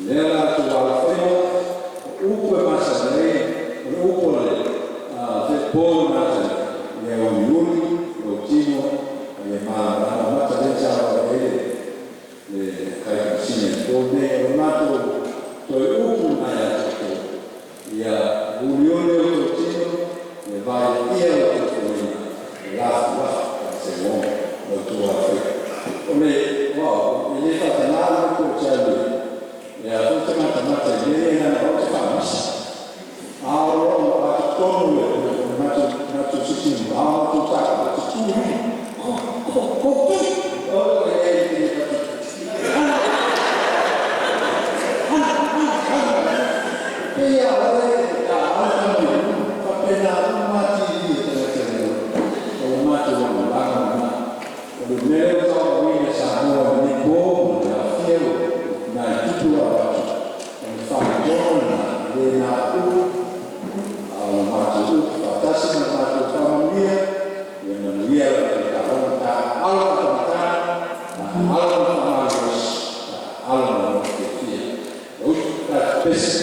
le la tu ala fai o po massa le o po le te po na le o lui o tino e ma na ta le sa le kai sine to ne o mato to e o na ya ia ulione o tino le vai ia o la se mo o to a o me wow ele fa nada ko chalo ya tutte mata viene na o fa massa alo a tono mata sisi a tu ta tu ko o e ya ale ya ala fa pena mati di o mata o la o me so mi sa no ni bo na fiero na tutu a fa dona de na u a mata u fatasi na mata família e na dia da conta ala que tinha o peixe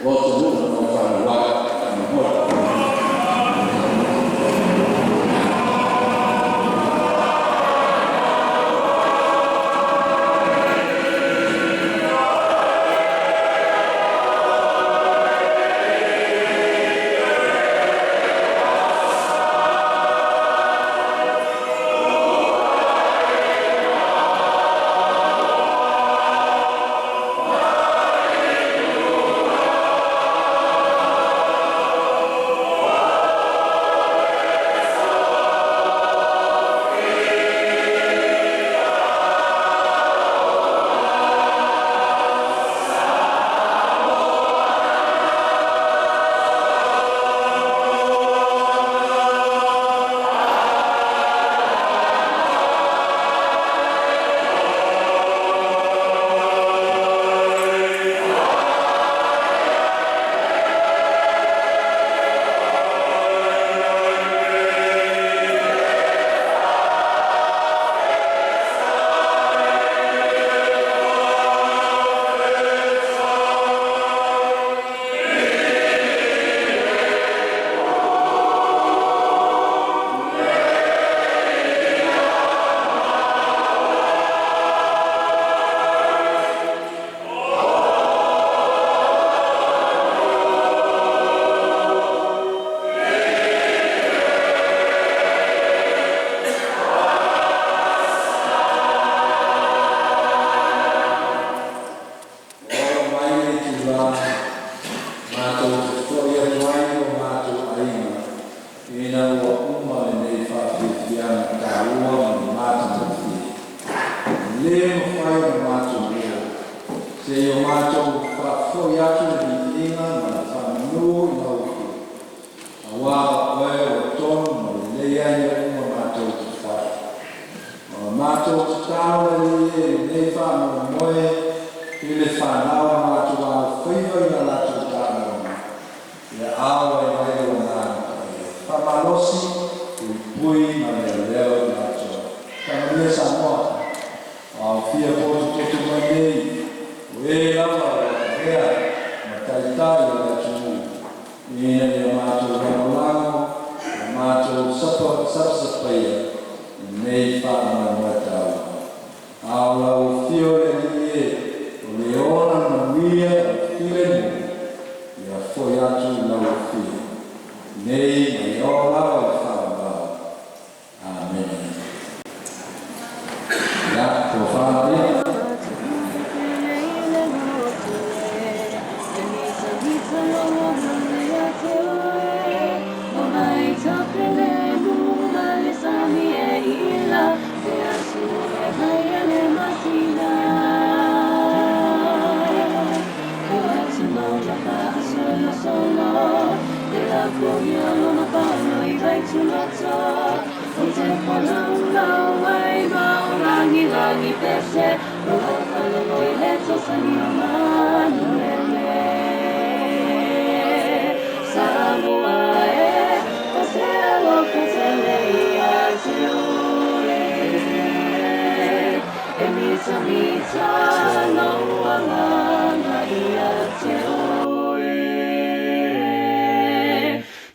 outro mundo não fala lá na morte Nei fa na mata. Ala o fiore e o le ora na mia tile mu ia foi atu na ufi nei mai ora o whaaba amen ia ko whaare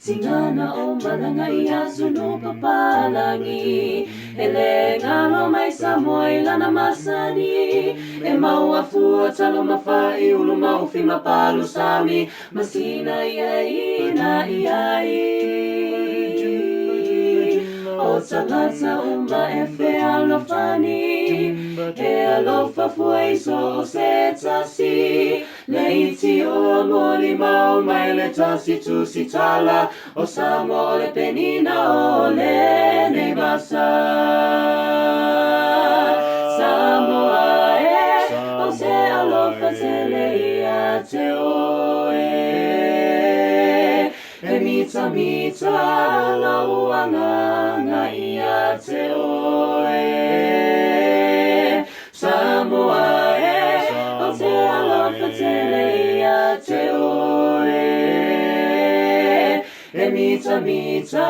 Singana o malanga ia sunu papalangi ele ngano mai samoi lana masani e mau afua talo mafai ulu mau fi mapalu sami masina ia o salasa umba e fe alofani e alofa fuai so se tasi leiti o moli mau mai le tasi tu si tala o samo le penina o le ne basa Samoa o se alofa te le ia te oe mita la uanga ia te oe Samoa o te alofa te le ia te oe mita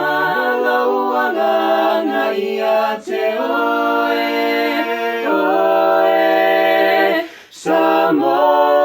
la uanga ia te oe Samoa